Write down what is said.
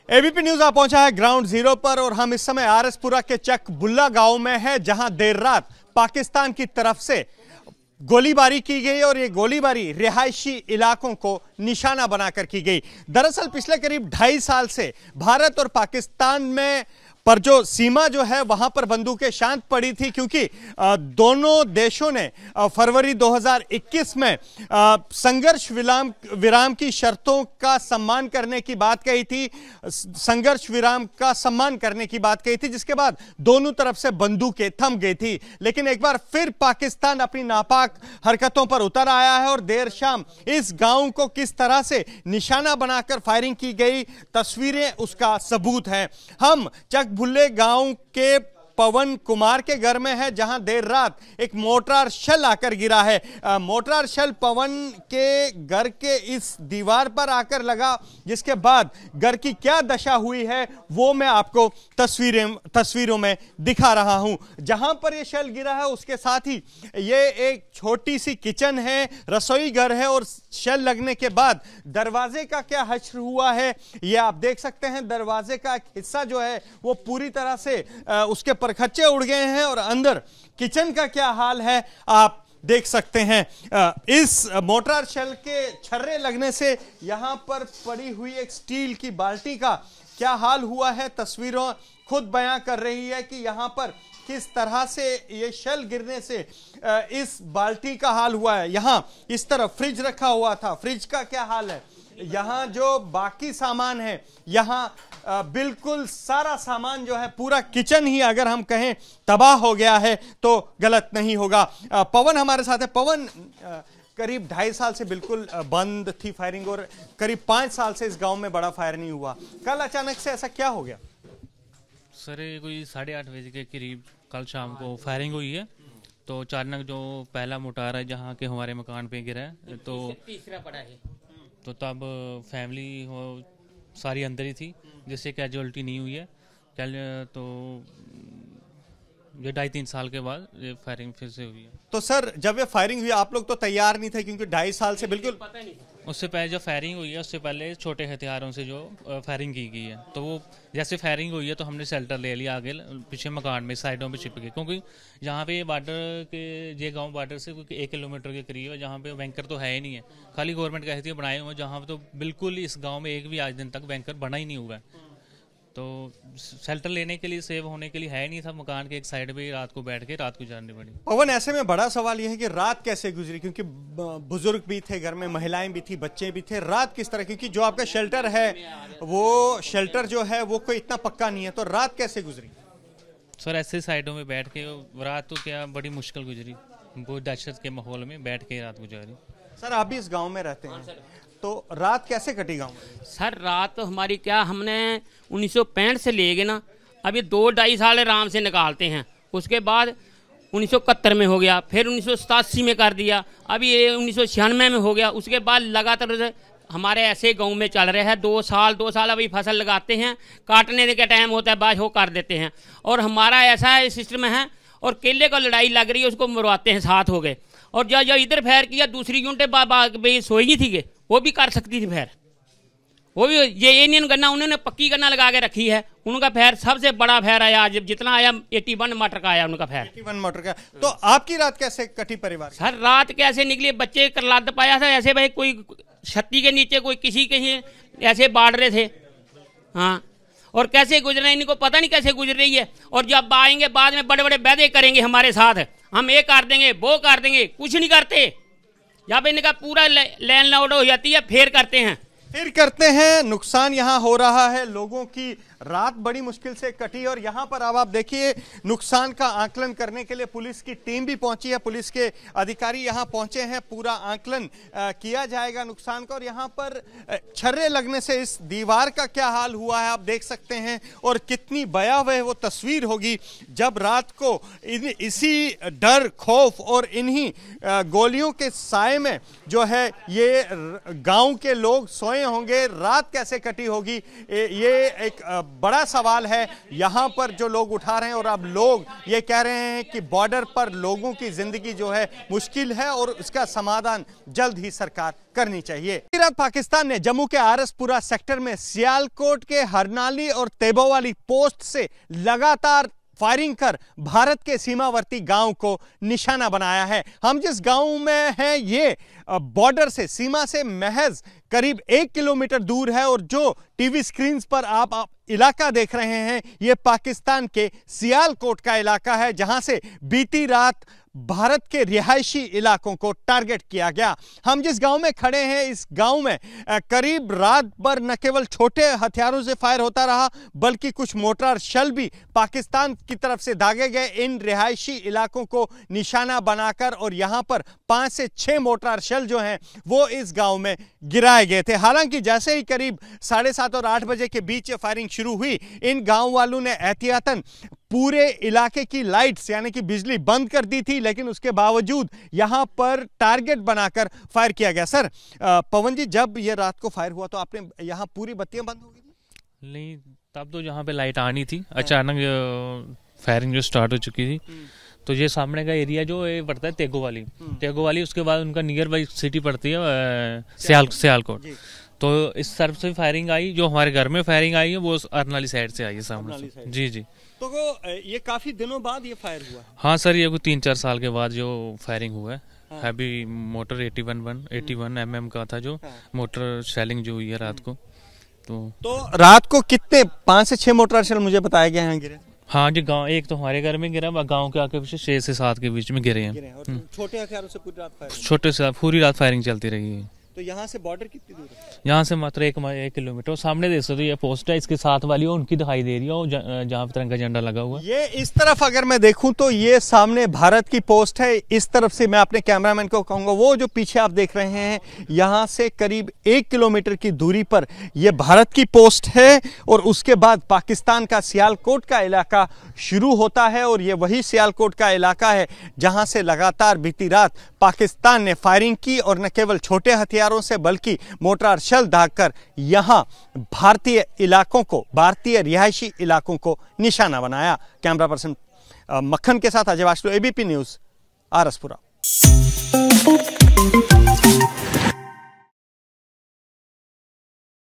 ABP news आ पहुंचा है ground zero पर और हम इस समय आरएसपुरा के चक बुल्ला गांव में है, जहां देर रात पाकिस्तान की तरफ से गोलीबारी की गई और ये गोलीबारी रिहायशी इलाकों को निशाना बनाकर की गई। दरअसल पिछले करीब 2.5 साल से भारत और पाकिस्तान में पर जो सीमा जो है वहां पर बंदूकें शांत पड़ी थी, क्योंकि दोनों देशों ने फरवरी 2021 में संघर्ष विराम की शर्तों का सम्मान करने की बात कही थी, संघर्ष विराम का सम्मान करने की बात कही थी, जिसके बाद दोनों तरफ से बंदूकें थम गई थी। लेकिन एक बार फिर पाकिस्तान अपनी नापाक हरकतों पर उतर आया है और देर शाम इस गांव को किस तरह से निशाना बनाकर फायरिंग की गई, तस्वीरें उसका सबूत है। हम चक बुल्ले गांव के पवन कुमार के घर में है, जहां देर रात एक मोर्टार शेल आकर गिरा है। मोर्टार शेल पवन के घर के इस दीवार पर आकर लगा, जिसके बाद घर की क्या दशा हुई है वो मैं आपको तस्वीरों में दिखा रहा हूं। जहां पर ये शेल गिरा है उसके साथ ही ये एक छोटी सी किचन है, रसोई घर है, और शेल लगने के बाद दरवाजे का क्या हश्र हुआ है ये आप देख सकते हैं। दरवाजे का एक हिस्सा जो है वो पूरी तरह से उसके परखच्चे उड़ गए हैं और अंदर किचन का क्या हाल है आप देख सकते हैं। इस मोर्टार शेल के छर्रे लगने से यहां पर पड़ी हुई एक स्टील की बाल्टी का क्या हाल हुआ है, तस्वीरों खुद बयां कर रही है कि यहां पर किस तरह से ये शेल गिरने से इस बाल्टी का हाल हुआ है। यहां इस तरफ फ्रिज रखा हुआ था, फ्रिज का क्या हाल है। यहां जो बाकी सामान है, यहां बिल्कुल सारा सामान जो है, पूरा किचन ही अगर हम कहें तबाह हो गया है तो गलत नहीं होगा। पवन हमारे साथ है। पवन, करीब 2.5 साल से बिल्कुल बंद थी फायरिंग और करीब 5 साल से इस गांव में बड़ा फायर नहीं हुआ, कल अचानक से ऐसा क्या हो गया? सर ये कोई 8:30 बजे के करीब कल शाम को फायरिंग हुई है। तो अचानक जो पहला मोर्टार है जहाँ के हमारे मकान पे गिरा है, तो तीसरा पड़ा है, तो तब फैमिली हो सारी अंदर ही थी, जिससे कैजुअलिटी नहीं हुई है। कल तो ये 2.5-3 साल के बाद ये फायरिंग फिर से हुई है। तो सर जब ये फायरिंग हुई आप लोग तो तैयार नहीं थे, क्योंकि 2.5 साल से बिल्कुल पता नहीं। उससे पहले जो फायरिंग हुई है उससे पहले छोटे हथियारों से जो फायरिंग की गई है, तो वो जैसे फायरिंग हुई है तो हमने शेल्टर ले लिया आगे पीछे मकान में साइडों पे छिप गए, क्योंकि यहाँ पे बॉर्डर के ये गांव बॉर्डर से कोई 1 किलोमीटर के करीब है, जहाँ पे बैंकर तो है ही नहीं है, खाली गवर्नमेंट के एहतियात बनाए हुए हैं, जहाँ पे तो बिल्कुल इस गाँव में एक भी आज दिन तक बैंकर बना ही नहीं हुआ है। तो शेल्टर लेने के लिए, सेव होने के लिए है नहीं था, मकान के एक साइड पे रात को बैठ के रात गुजारनी पड़ी। पवन, ऐसे में बड़ा सवाल यह है कि रात कैसे गुजरी, क्योंकि बुजुर्ग भी थे घर में, महिलाएं भी थी, बच्चे भी थे, रात किस तरह, क्योंकि जो आपका शेल्टर है वो शेल्टर जो है वो कोई इतना पक्का नहीं है, तो रात कैसे गुजरी? सर ऐसे साइडों में बैठ के रात तो क्या बड़ी मुश्किल गुजरी, बहुत दहशत के माहौल में बैठ के रात गुजारी। सर आप भी इस गाँव में रहते हैं, तो रात कैसे कटी गाँव में? सर रात तो हमारी क्या, हमने 1965 से ले गए ना, अब ये 2-2.5 साल आराम से निकालते हैं। उसके बाद 1971 में हो गया, फिर 1987 में कर दिया, अभी ये 1996 में हो गया। उसके बाद लगातार हमारे ऐसे गांव में चल रहे हैं 2 साल अभी फसल लगाते हैं, काटने का टाइम होता है बाद वो कर देते हैं। और हमारा ऐसा सिस्टम है, और केले को लड़ाई लग रही है उसको मरवाते हैं, 7 हो गए। और जब इधर फैर किया दूसरी यूनिटें सोएगी थी वो भी कर सकती थी फैर, वो भी ये नहीं गन्ना उन्होंने पक्की गन्ना लगा के रखी है। उनका फैर सबसे बड़ा फैर आया आज जितना आया 81 मटर का आया उनका फैर, 81 मटर का। तो आपकी रात कैसे कटी परिवार? सर रात कैसे निकली, बच्चे करलाद पाया था ऐसे भाई, कोई छत्ती के नीचे कोई किसी के ऐसे बाढ़ रहे थे। हाँ, और कैसे गुजरे इनको पता नहीं कैसे गुजर रही है। और जब आएंगे बाद में बड़े बड़े वादे करेंगे हमारे साथ, हम ये कर देंगे वो कर देंगे, कुछ नहीं करते। जब इनका पूरा लैंड लॉर्ड हो जाती है फिर करते हैं। नुकसान यहां हो रहा है, लोगों की रात बड़ी मुश्किल से कटी। और यहां पर अब आप देखिए नुकसान का आकलन करने के लिए पुलिस की टीम भी पहुंची है, पुलिस के अधिकारी यहां पहुंचे हैं, पूरा आकलन किया जाएगा नुकसान का। और यहां पर छर्रे लगने से इस दीवार का क्या हाल हुआ है आप देख सकते हैं, और कितनी भयावह वो तस्वीर होगी जब रात को इसी डर, खौफ और इन्हीं गोलियों के साए में जो है ये गांव के लोग सोए होंगे, रात कैसे कटी होगी, ये एक बड़ा सवाल है यहाँ पर जो लोग उठा रहे हैं। और अब लोग ये कह रहे हैं कि बॉर्डर पर लोगों की जिंदगी जो है मुश्किल है और उसका समाधान जल्द ही सरकार करनी चाहिए। पाकिस्तान ने जम्मू के आरएसपुरा सेक्टर में सियालकोट के हरनाली और तेबोवाली पोस्ट से लगातार फायरिंग कर भारत के सीमावर्ती गांव को निशाना बनाया है। हम जिस गांव में हैं ये बॉर्डर से, सीमा से महज करीब 1 किलोमीटर दूर है और जो टीवी स्क्रीन्स पर आप इलाका देख रहे हैं ये पाकिस्तान के सियालकोट का इलाका है, जहां से बीती रात भारत के रिहायशी इलाकों को टारगेट किया गया। हम जिस गांव में खड़े हैं इस गांव में करीब रात भर न केवल छोटे हथियारों से फायर होता रहा बल्कि कुछ मोर्टार शेल भी पाकिस्तान की तरफ से दागे गए इन रिहायशी इलाकों को निशाना बनाकर, और यहां पर 5 से 6 मोर्टार शेल जो हैं वो इस गांव में गिराए गए थे। हालांकि जैसे ही करीब 7:30 और 8 बजे के बीच फायरिंग शुरू हुई, इन गांव वालों ने एहतियातन पूरे इलाके की लाइट्स यानी कि बिजली बंद कर दी थी, लेकिन उसके बावजूद यहां पर टारगेट बनाकर फायर किया गया। सर पवन जी, जब ये रात को फायर हुआ तो आपने यहां पूरी बत्तियां बंद हो गई थी? नहीं, तब तो यहाँ पे लाइट आनी थी, अचानक फायरिंग जो स्टार्ट हो चुकी थी। तो ये सामने का एरिया जो ये पड़ता है तेगोवाली, उसके बाद उनका नियर बाई सिटी पड़ती है सियालकोट। तो इस तरफ से फायरिंग आई, जो हमारे घर में फायरिंग आई है वो अरनाली साइड से आई है सामने से। जी। तो ये काफी दिनों बाद ये फायर हुआ? हाँ सर, ये कोई 3-4 साल के बाद जो फायरिंग हुआ है। हाँ। अभी मोटर 81 mm का था जो मोटर शेलिंग जो हुई है रात को। तो रात को कितने 5 से 6 मोटर शेल मुझे बताया गया है गिरे? हाँ जी, गांव एक तो हमारे घर में गिरा, गांव के आके पीछे 6 से 7 के बीच में गिरे हैं। छोटे हथियारों से पूरी रात फायरिंग? छोटे से पूरी रात फायरिंग चलती रही है। तो यहाँ से बॉर्डर कितनी दूर है? यहाँ से मात्र 1 किलोमीटर। सामने देख सकते हो ये पोस्ट है, इसके साथ वाली उनकी दिखाई दे रही है जहाँ तिरंगा झंडा लगा हुआ। ये इस तरफ अगर मैं देखूं तो ये सामने भारत की पोस्ट है। इस तरफ से मैं अपने कैमरामैन को कहूंगा वो जो पीछे आप देख रहे हैं यहाँ से करीब 1 किलोमीटर की दूरी पर ये भारत की पोस्ट है और उसके बाद पाकिस्तान का सियालकोट का इलाका शुरू होता है। और ये वही सियालकोट का इलाका है जहां से लगातार बीती रात पाकिस्तान ने फायरिंग की और न केवल छोटे हथियारों से बल्कि मोर्टार शेल दागकर यहां भारतीय इलाकों को, भारतीय रिहायशी इलाकों को निशाना बनाया। कैमरा पर्सन मक्खन के साथ अजय वास्तु, एबीपी न्यूज, आरएसपुरा।